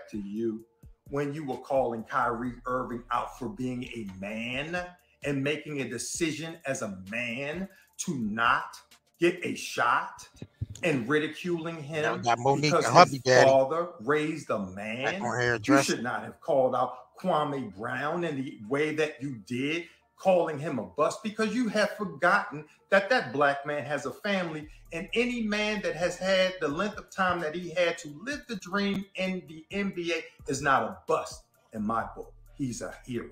respect to you when you were calling Kyrie Irving out for being a man and making a decision as a man to not get a shot and ridiculing him That Monique because and his Hubby daddy father raised a back man. on You hairdresser. should not have called out Kwame Brown in the way that you did, calling him a bust, because you have forgotten that that black man has a family, and any man that has had the length of time that he had to live the dream in the NBA is not a bust in my book. He's a hero.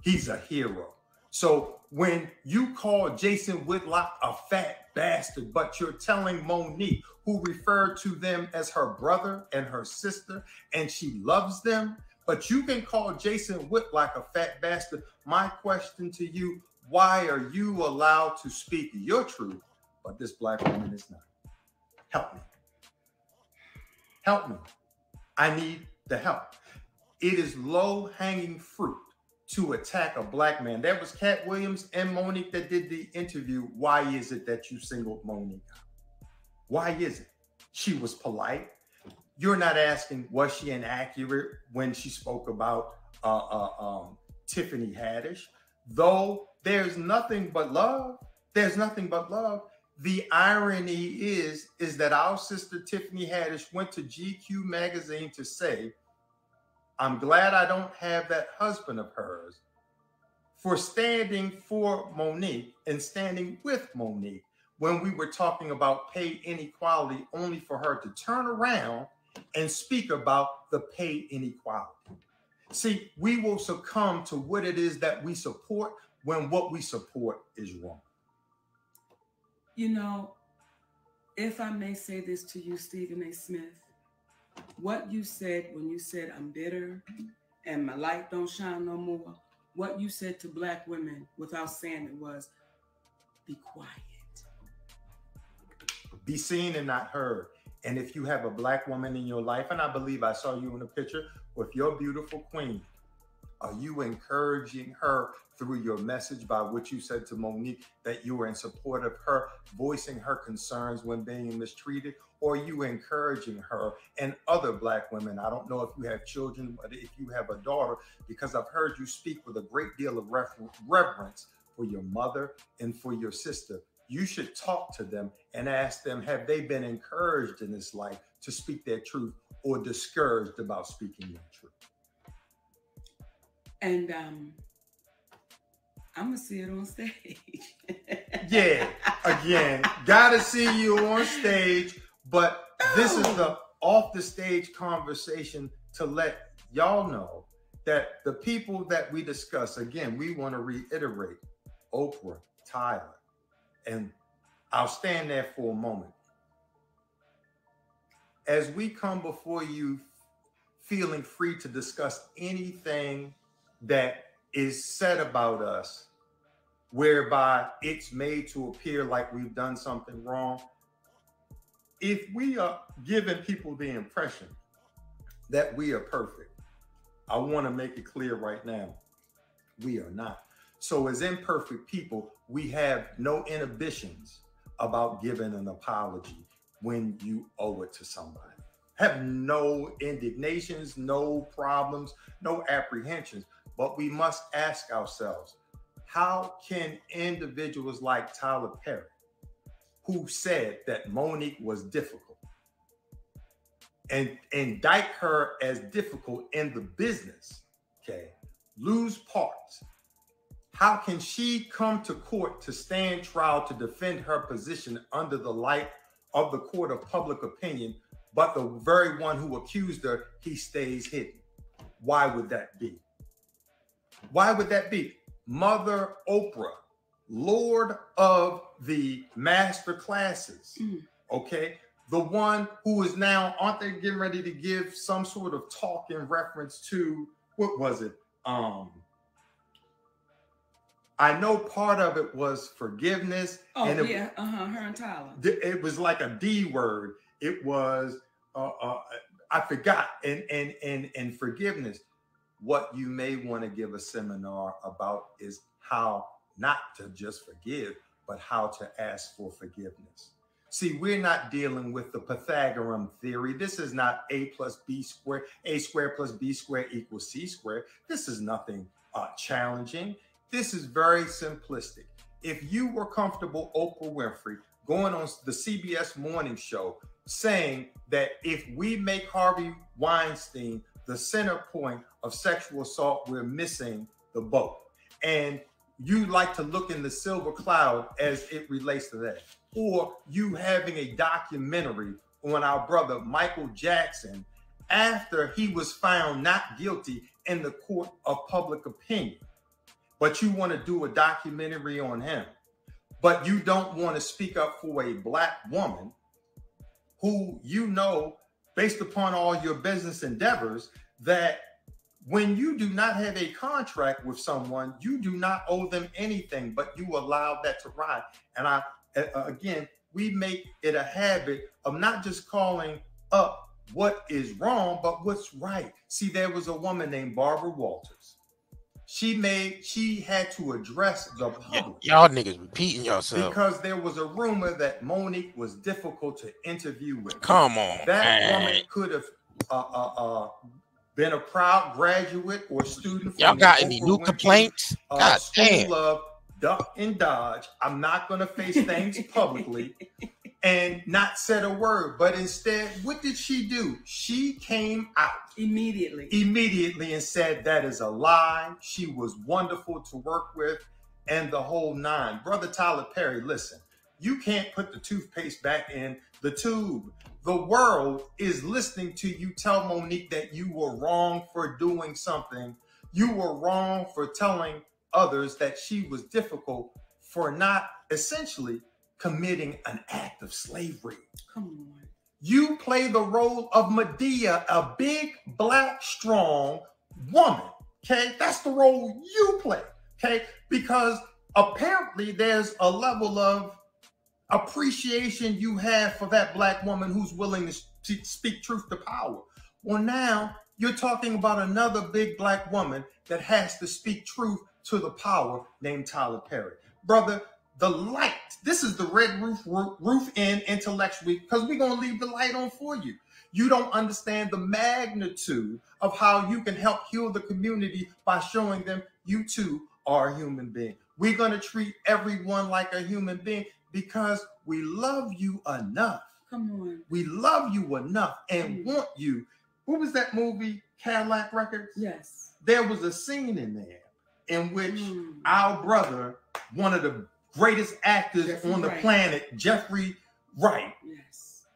He's a hero. So when you call Jason Whitlock a fat bastard, but you're telling Monique, who referred to them as her brother and her sister, and she loves them, but you can call Jason Whitlock a fat bastard. My question to you, why are you allowed to speak your truth, but this black woman is not? Help me. Help me. I need the help. It is low-hanging fruit to attack a black man. That was Cat Williams and Monique that did the interview. Why is it that you singled Monique out? Why is it? She was polite. You're not asking, was she inaccurate when she spoke about Tiffany Haddish? Though there's nothing but love. There's nothing but love. The irony is that our sister Tiffany Haddish went to GQ magazine to say, I'm glad I don't have that husband of hers, for standing for Monique and standing with Monique when we were talking about pay inequality, only for her to turn around and speak about the pay inequality. See, we will succumb to what it is that we support when what we support is wrong. You know, if I may say this to you, Stephen A. Smith, what you said when you said I'm bitter and my light don't shine no more, what you said to black women without saying it was, be quiet. Be seen and not heard. And if you have a black woman in your life, and I believe I saw you in a picture with your beautiful queen, are you encouraging her through your message by what you said to Monique, that you were in support of her voicing her concerns when being mistreated? Or are you encouraging her and other black women? I don't know if you have children, but if you have a daughter, because I've heard you speak with a great deal of reverence for your mother and for your sister. You should talk to them and ask them, have they been encouraged in this life to speak their truth or discouraged about speaking their truth? And I'm going to see it on stage. Yeah, again, got to see you on stage. But this is the off the stage conversation to let y'all know that the people that we discuss, again, we want to reiterate Oprah, Tyler, and I'll stand there for a moment. As we come before you feeling free to discuss anything that is said about us, whereby it's made to appear like we've done something wrong, if we are giving people the impression that we are perfect, I want to make it clear right now, we are not. So as imperfect people, we have no inhibitions about giving an apology when you owe it to somebody. Have no indignations, no problems, no apprehensions. But we must ask ourselves, how can individuals like Tyler Perry, who said that Monique was difficult, and indict her as difficult in the business, okay, lose parts? How can she come to court to stand trial to defend her position under the light of the court of public opinion, but the very one who accused her, he stays hidden? Why would that be? Why would that be? Mother Oprah, Lord of the master classes, okay? The one who is now, aren't they getting ready to give some sort of talk in reference to, what was it? I know part of it was forgiveness. Oh, and yeah, her and Tyler. It was like a D word. It was, I forgot, and forgiveness. What you may want to give a seminar about is how not to just forgive, but how to ask for forgiveness. See, we're not dealing with the Pythagorean theory. This is not a plus b squared, a squared plus b squared equals c squared. This is nothing challenging. This is very simplistic. If you were comfortable, Oprah Winfrey, going on the CBS morning show saying that if we make Harvey Weinstein the center point of sexual assault, we're missing the boat. And you like to look in the silver cloud as it relates to that. Or you having a documentary on our brother Michael Jackson after he was found not guilty in the court of public opinion. But you want to do a documentary on him. But you don't want to speak up for a black woman who you know, based upon all your business endeavors, that when you do not have a contract with someone, you do not owe them anything, but you allow that to ride. And again, we make it a habit of not just calling up what is wrong, but what's right. See, there was a woman named Barbara Walters. She had to address the public. Y'all niggas repeating yourself. Because there was a rumor that Monique was difficult to interview with. Come on, that woman could have been a proud graduate or student. Y'all got any new complaints? God damn. School of duck and dodge. I'm not going to face things publicly and not said a word. But instead, what did she do? She came out immediately and said that is a lie. She was wonderful to work with and the whole nine. Brother Tyler Perry, listen, you can't put the toothpaste back in the tube. The world is listening to you tell Monique that you were wrong for doing something. You were wrong for telling others that she was difficult for not essentially committing an act of slavery. Come on. You play the role of Medea, a big, black, strong woman. Okay, that's the role you play. Okay, because apparently there's a level of appreciation you have for that black woman who's willing to speak truth to power. Well, now you're talking about another big black woman that has to speak truth to the power named Tyler Perry. Brother, the light, this is the red roof in intellectually, because we're going to leave the light on for you. You don't understand the magnitude of how you can help heal the community by showing them you too are a human being. We're going to treat everyone like a human being because we love you enough. Come on. We love you enough and want you. What was that movie, Cadillac Records? Yes. There was a scene in there in which our brother, one of the greatest actors on the planet, Jeffrey Wright, yes,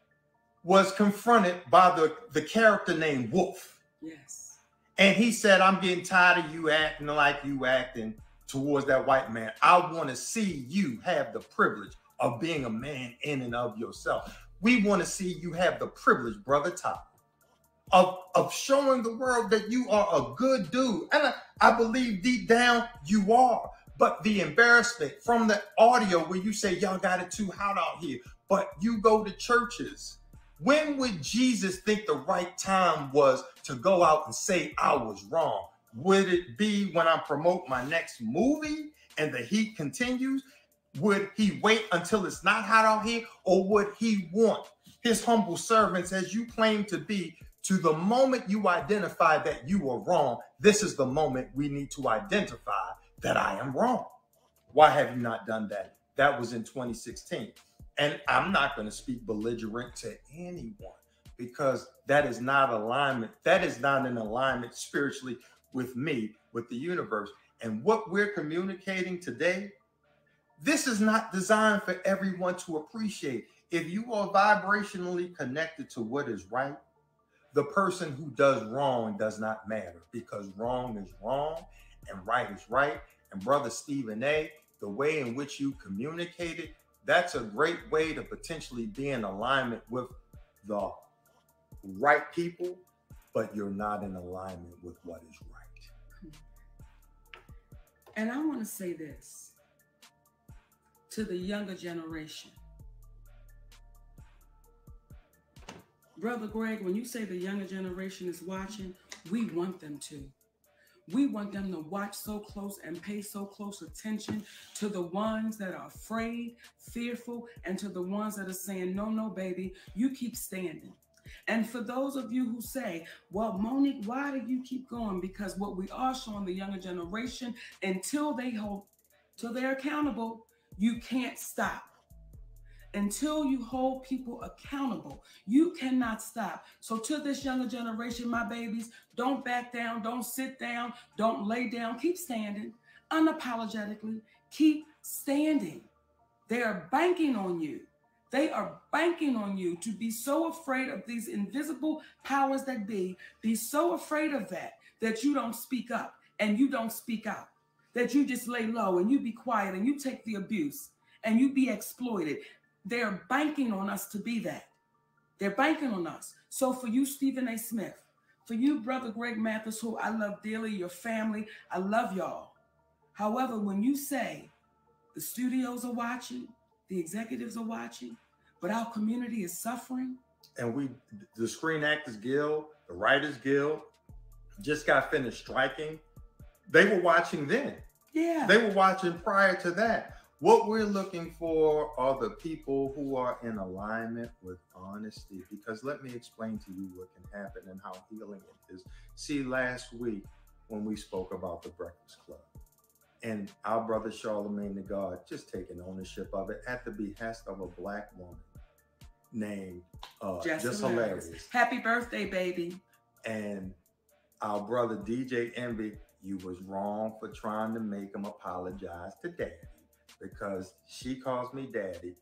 was confronted by the character named Wolf. Yes. And he said, I'm getting tired of you acting like you acting towards that white man. I want to see you have the privilege of being a man in and of yourself. We want to see you have the privilege, Brother Tyler, of showing the world that you are a good dude. And I believe deep down you are. But the embarrassment from the audio where you say, y'all got it too hot out here, but you go to churches. When would Jesus think the right time was to go out and say I was wrong? Would it be when I promote my next movie and the heat continues? Would he wait until it's not hot out here? Or would he want his humble servants, as you claim to be, to the moment you identify that you are wrong? This is the moment we need to identify that I am wrong. Why have you not done that? That was in 2016. And I'm not going to speak belligerent to anyone because that is not alignment. That is not in alignment spiritually with me, with the universe. And what we're communicating today, this is not designed for everyone to appreciate. If you are vibrationally connected to what is right, the person who does wrong does not matter because wrong is wrong and right is right. And Brother Stephen A., the way in which you communicated, that's a great way to potentially be in alignment with the right people, but you're not in alignment with what is right. And I want to say this to the younger generation. Brother Greg, when you say the younger generation is watching, we want them to. We want them to watch so close and pay so close attention to the ones that are afraid, fearful, and to the ones that are saying, no, no, baby, you keep standing. And for those of you who say, well, Monique, why do you keep going? Because what we are showing the younger generation, until they're accountable, you can't stop. Until you hold people accountable, you cannot stop. So to this younger generation, my babies, don't back down, don't sit down, don't lay down, keep standing unapologetically, keep standing. They are banking on you. They are banking on you to be so afraid of these invisible powers that be so afraid of that you don't speak up and you don't speak out, that you just lay low and you be quiet and you take the abuse and you be exploited. They're banking on us to be that. They're banking on us. So for you, Stephen A. Smith, for you, Brother Greg Mathis, who I love dearly, your family, I love y'all. However, when you say the studios are watching, the executives are watching, but our community is suffering. And the Screen Actors Guild, the Writers Guild, just got finished striking. They were watching then. Yeah. They were watching prior to that. What we're looking for are the people who are in alignment with honesty. Because let me explain to you what can happen and how healing it is. See, last week when we spoke about the Breakfast Club and our brother Charlemagne the God just taking ownership of it at the behest of a Black woman named Just Hilarious. Happy birthday, baby. And our brother DJ Envy, you was wrong for trying to make him apologize to Daddy. Because she calls me daddy,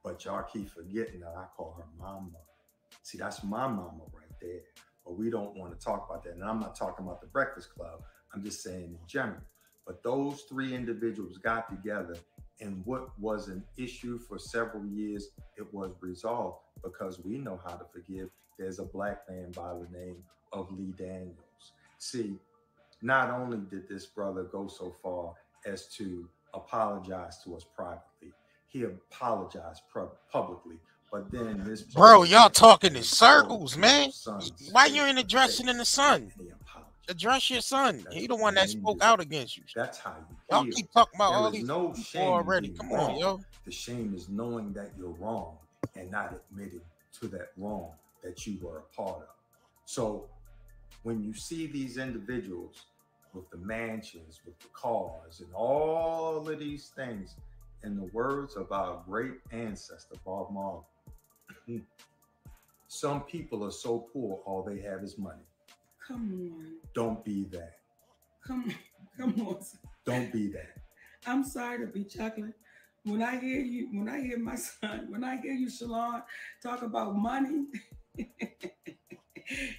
but y'all keep forgetting that I call her mama. See, that's my mama right there. But we don't want to talk about that. And I'm not talking about the Breakfast Club. I'm just saying in general. But those three individuals got together, and what was an issue for several years, it was resolved because we know how to forgive. There's a Black man by the name of Lee Daniels. See, not only did this brother go so far as to apologize to us privately, he apologized publicly, but then this bro, y'all talking in circles, man. Why you ain't addressing in the son? Address your son. He the one that spoke out against you. That's how you y'all keep talking about all these no shame already. Come on, yo. The shame is knowing that you're wrong and not admitting to that wrong that you were a part of. So when you see these individuals with the mansions, with the cars, and all of these things, in the words of our great ancestor, Bob Marley, some people are so poor, all they have is money. Come on. Don't be that. Come on. Don't be that. I'm sorry to be chocolate. When I hear you, when I hear my son, when I hear you, Shalon, talk about money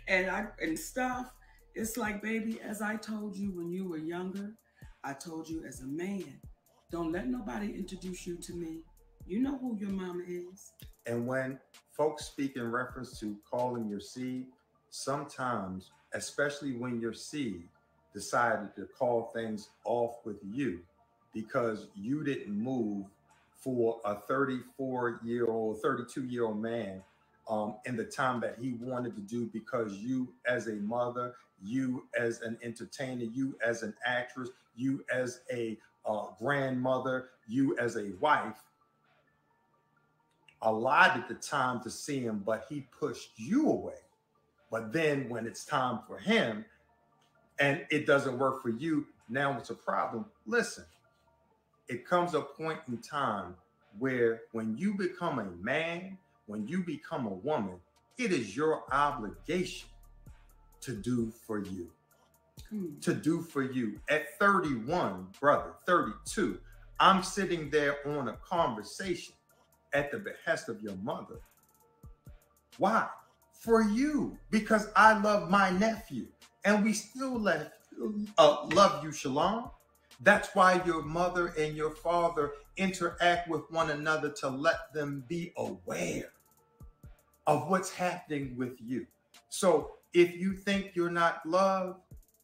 and stuff, it's like, baby, as I told you when you were younger, I told you as a man, don't let nobody introduce you to me. You know who your mama is. And when folks speak in reference to calling your seed, sometimes, especially when your seed decided to call things off with you because you didn't move for a 34-year-old, 32-year-old man in the time that he wanted to do, because you as a mother, you as an entertainer, you as an actress, you as a grandmother, you as a wife, allotted the time to see him, but he pushed you away. But then when it's time for him and it doesn't work for you, now it's a problem. Listen, it comes a point in time where when you become a man, when you become a woman, it is your obligation to do for you. To do for you. At 31, brother, 32, I'm sitting there on a conversation at the behest of your mother. Why? For you, because I love my nephew, and we still love you, Shalon. That's why your mother and your father interact with one another, to let them be aware of what's happening with you. So if you think you're not loved,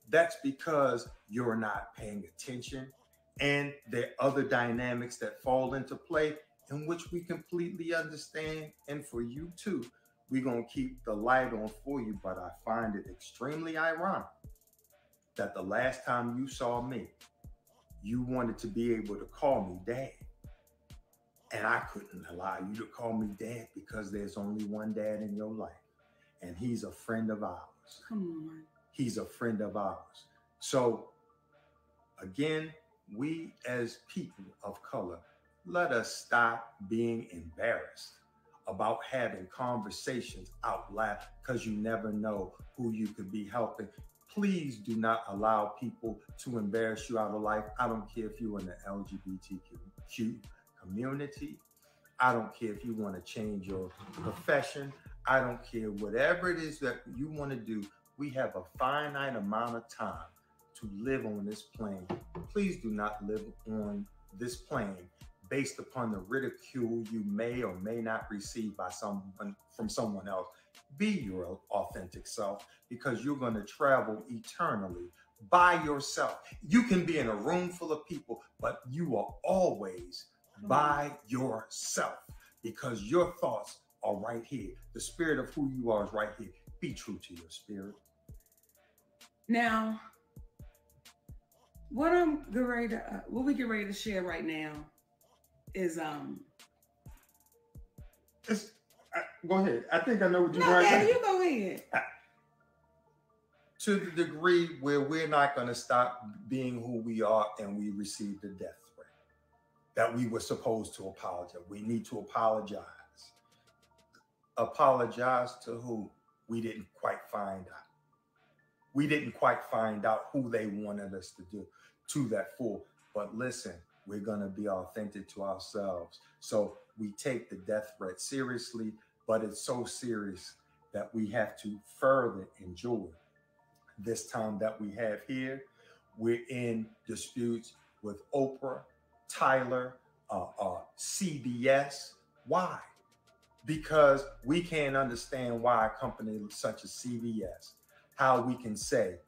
that's because you're not paying attention. And there are other dynamics that fall into play in which we completely understand. And for you too, we're going to keep the light on for you. But I find it extremely ironic that the last time you saw me, you wanted to be able to call me dad. And I couldn't allow you to call me dad because there's only one dad in your life. And he's a friend of ours. Come on. He's a friend of ours. So again, we as people of color, let us stop being embarrassed about having conversations out loud, because you never know who you could be helping. Please do not allow people to embarrass you out of life. I don't care if you're in the LGBTQ community. I don't care if you want to change your profession. I don't care. Whatever it is that you want to do, we have a finite amount of time to live on this plane. Please do not live on this plane based upon the ridicule you may or may not receive from someone else. Be your authentic self, because you're going to travel eternally by yourself. You can be in a room full of people, but you are always by yourself, because your thoughts are right here. The spirit of who you are is right here. Be true to your spirit. Now, what we get ready to share right now is go ahead. I think I know what you're right. Yeah, you go ahead. To the degree where we're not going to stop being who we are and we receive the death threat that we were supposed to apologize. We need to apologize. Apologize to who? We didn't quite find out. We didn't quite find out who they wanted us to do to that for. But listen, we're going to be authentic to ourselves. So we take the death threat seriously, but it's so serious that we have to further enjoy this time that we have here. We're in disputes with Oprah, Tyler, CBS. Why? Because we can't understand why a company such as CBS, how we can say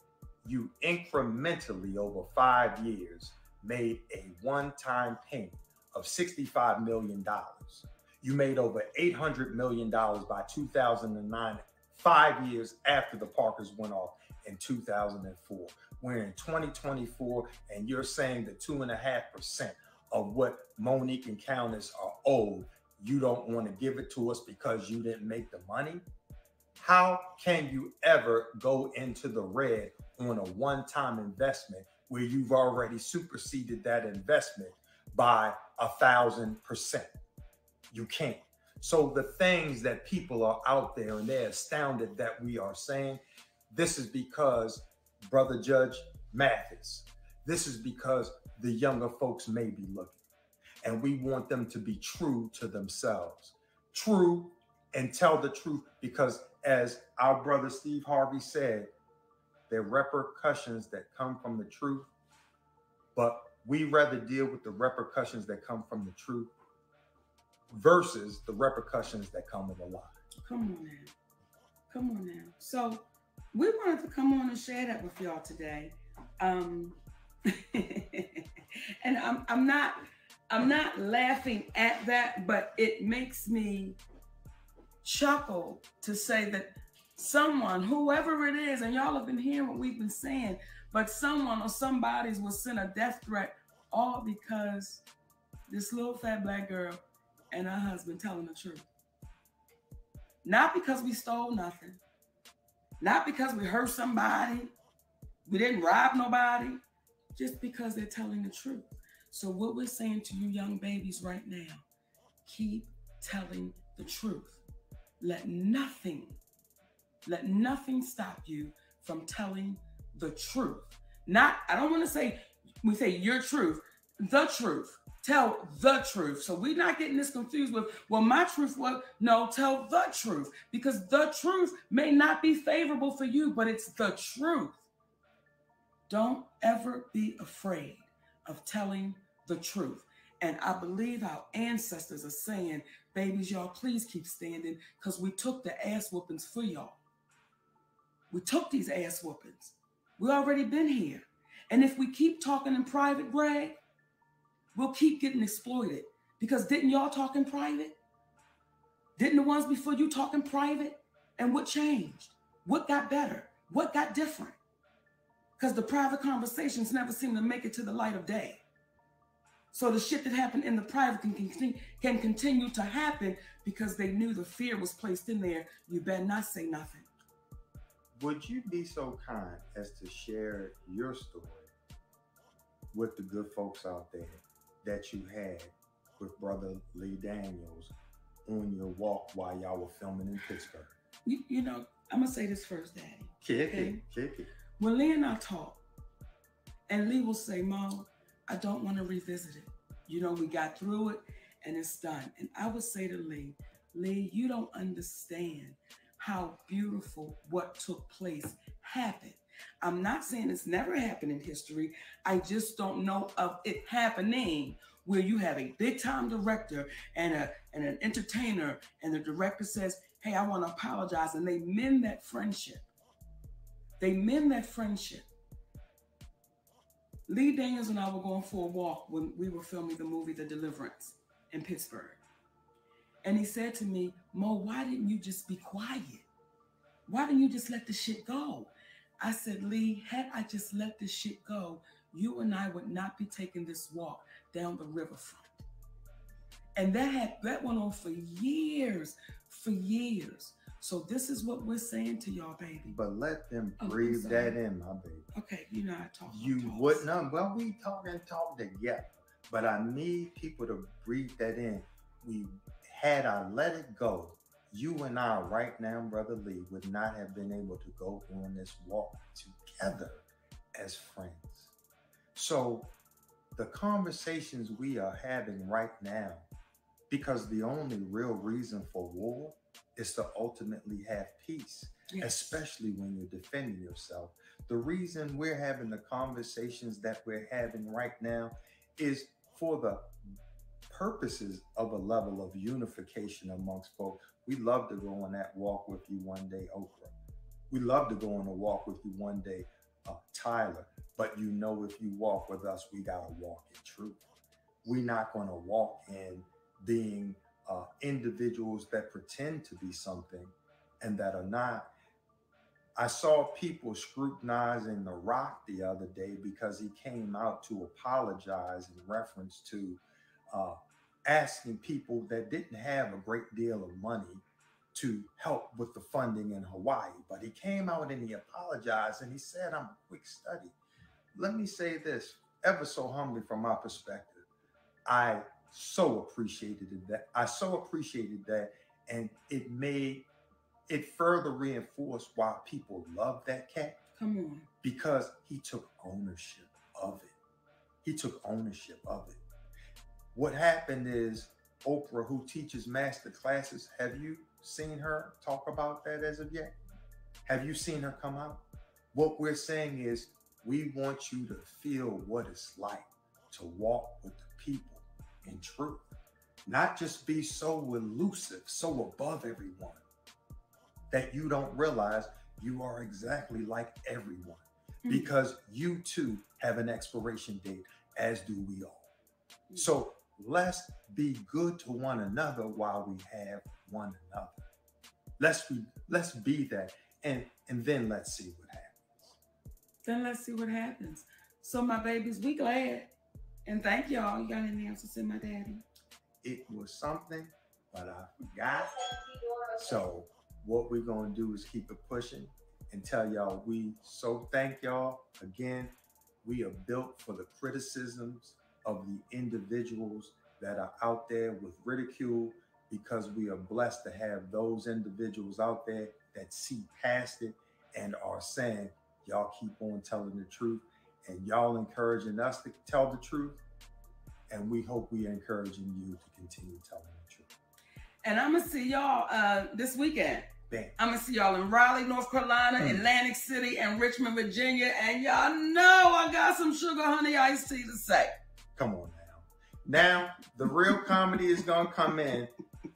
you incrementally over 5 years made a one-time payment of $65 million. You made over $800 million by 2009, 5 years after the Parkers went off in 2004. We're in 2024, and you're saying that 2.5% of what Monique and Countess are owed, you don't want to give it to us because you didn't make the money? How can you ever go into the red on a one-time investment where you've already superseded that investment by 1,000%? You can't. So the things that people are out there and they're astounded that we are saying, this is because Brother Judge Mathis, this is because the younger folks may be looking, and we want them to be true to themselves, true and tell the truth, because as our brother Steve Harvey said, there are repercussions that come from the truth, but we rather deal with the repercussions that come from the truth versus the repercussions that come with a lie. Come on now. Come on now. So we wanted to come on and share that with y'all today. And I'm not laughing at that, but it makes me chuckle to say that someone, whoever it is, and y'all have been hearing what we've been saying, but someone or somebody's will send a death threat all because this little fat black girl and her husband telling the truth. Not because we stole nothing. Not because we hurt somebody. We didn't rob nobody. Just because they're telling the truth. So what we're saying to you young babies right now, keep telling the truth. Let nothing stop you from telling the truth. Not, I don't want to say, we say your truth, the truth. Tell the truth. So we're not getting this confused with, well, my truth was, no, tell the truth. Because the truth may not be favorable for you, but it's the truth. Don't ever be afraid of telling the truth. And I believe our ancestors are saying, babies, y'all, please keep standing, because we took the ass whoopings for y'all. We took these ass whoopings. We already been here. And if we keep talking in private, Greg, we'll keep getting exploited. Because didn't y'all talk in private? Didn't the ones before you talk in private? And what changed? What got better? What got different? Because the private conversations never seem to make it to the light of day. So the shit that happened in the private can continue to happen because they knew the fear was placed in there. You better not say nothing. Would you be so kind as to share your story with the good folks out there that you had with Brother Lee Daniels on your walk while y'all were filming in Pittsburgh? You know, I'm going to say this first, Daddy. Kick it. When Lee and I talk, and Lee will say, Mom, I don't want to revisit it. You know, we got through it and it's done. And I would say to Lee, you don't understand how beautiful what took place happened. I'm not saying it's never happened in history. I just don't know of it happening where you have a big time director and an entertainer, and the director says, hey, I want to apologize. And they mend that friendship. Lee Daniels and I were going for a walk when we were filming the movie The Deliverance in Pittsburgh. And he said to me, Mo, why didn't you just be quiet? Why didn't you just let the shit go? I said, Lee, had I just let this shit go, you and I would not be taking this walk down the riverfront. And that went on for years. So this is what we're saying to y'all, baby. But let them breathe that in, my baby. Okay, you know I talk. You wouldn't know. Well, we talk together. But I need people to breathe that in. Had I let it go, you and I right now, Brother Lee, would not have been able to go on this walk together as friends. So the conversations we are having right now, because the only real reason for war is to ultimately have peace, especially when you're defending yourself. The reason we're having the conversations that we're having right now is for the purposes of a level of unification amongst folks. We love to go on that walk with you one day, Oprah. We love to go on a walk with you one day, Tyler. But you know, if you walk with us, we got to walk in truth. We're not going to walk in being individuals that pretend to be something and that are not. I saw people scrutinizing The Rock the other day because he came out to apologize in reference to asking people that didn't have a great deal of money to help with the funding in Hawaii. But he came out and he apologized and he said, I'm a quick study. Let me say this, ever so humbly from my perspective, I so appreciated that. And it further reinforced why people love that cat. Come on. Because he took ownership of it. What happened is Oprah, who teaches master classes, have you seen her talk about that as of yet? Have you seen her come out? What we're saying is we want you to feel what it's like to walk with the people in truth, not just be so elusive, so above everyone that you don't realize you are exactly like everyone, because you too have an expiration date, as do we all. So let's be good to one another while we have one another. Let's be that, and then let's see what happens. So my babies, we glad. And thank y'all. You got anything else to say, my daddy? It was something, but I forgot. So what we're going to do is keep it pushing and tell y'all we so thank y'all. Again, we are built for the criticisms of the individuals that are out there with ridicule, because we are blessed to have those individuals out there that see past it and are saying, y'all keep on telling the truth, and y'all encouraging us to tell the truth. And we hope we are encouraging you to continue telling the truth. And I'm going to see y'all this weekend. Bam. I'm going to see y'all in Raleigh, North Carolina, Atlantic City, and Richmond, Virginia. And y'all know I got some sugar honey iced tea to say. Come on now. Now, the real comedy is going to come in,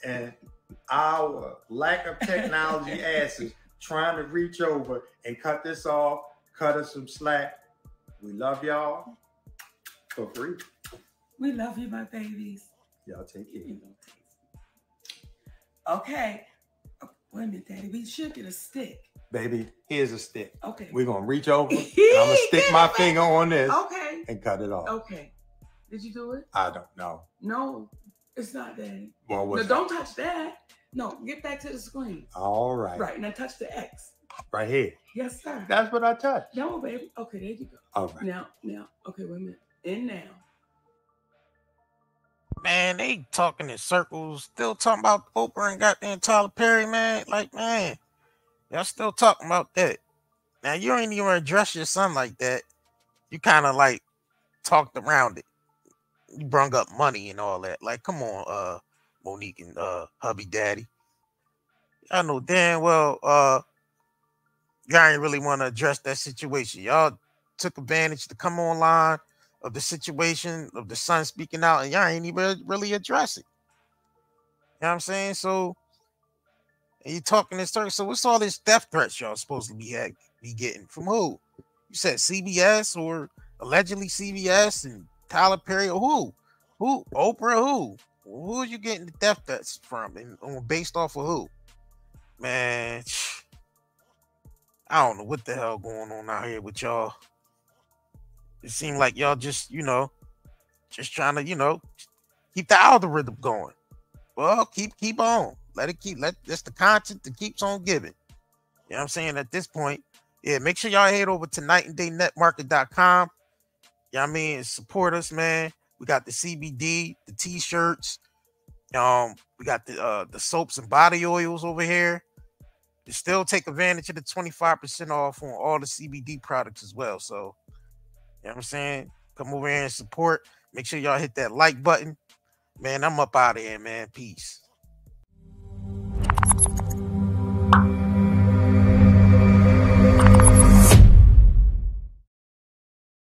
and our lack of technology asses trying to reach over and cut this off, cut us some slack. We love y'all for free. We love you, my babies. Y'all take care. Okay. Wait a minute, Daddy. We should get a stick. Baby, here's a stick. Okay. We're going to reach over and I'm going to stick my finger on this and cut it off. Okay. Did you do it? I don't know. No, it's not that. Well, no, don't touch that. No, get back to the screen. All right. Right, now touch the X. Right here. Yes, sir. That's what I touched. No, baby. Okay, there you go. All right. Now, okay, wait a minute. In now. Man, they talking in circles, still talking about Oprah and goddamn Tyler Perry, man. Like, man, y'all still talking about that. Now, you ain't even address your son like that. You kind of like talked around it. You brung up money and all that. Like, come on, Monique and Hubby Daddy. I know damn well y'all ain't really want to address that situation. Y'all took advantage to come online of the situation of the son speaking out, and y'all ain't even really address it. You know what I'm saying? So, and you talking this story. So, what's all this death threats y'all supposed to be getting from who? You said CBS or allegedly CBS and Tyler Perry or who? Who? Oprah? Who? Who are you getting the death threats from? And based off of who? Man, I don't know what the hell going on out here with y'all. It seemed like y'all just, just trying to, keep the algorithm going. Well, keep on. That's the content that keeps on giving. You know what I'm saying? At this point, yeah, make sure y'all head over to nightanddayNetmarket.com. You know what I mean? And support us, man. We got the CBD, the t-shirts. We got the soaps and body oils over here. You still take advantage of the 25% off on all the CBD products as well. So, you know what I'm saying? Come over here and support. Make sure y'all hit that like button. Man, I'm up out of here, man. Peace.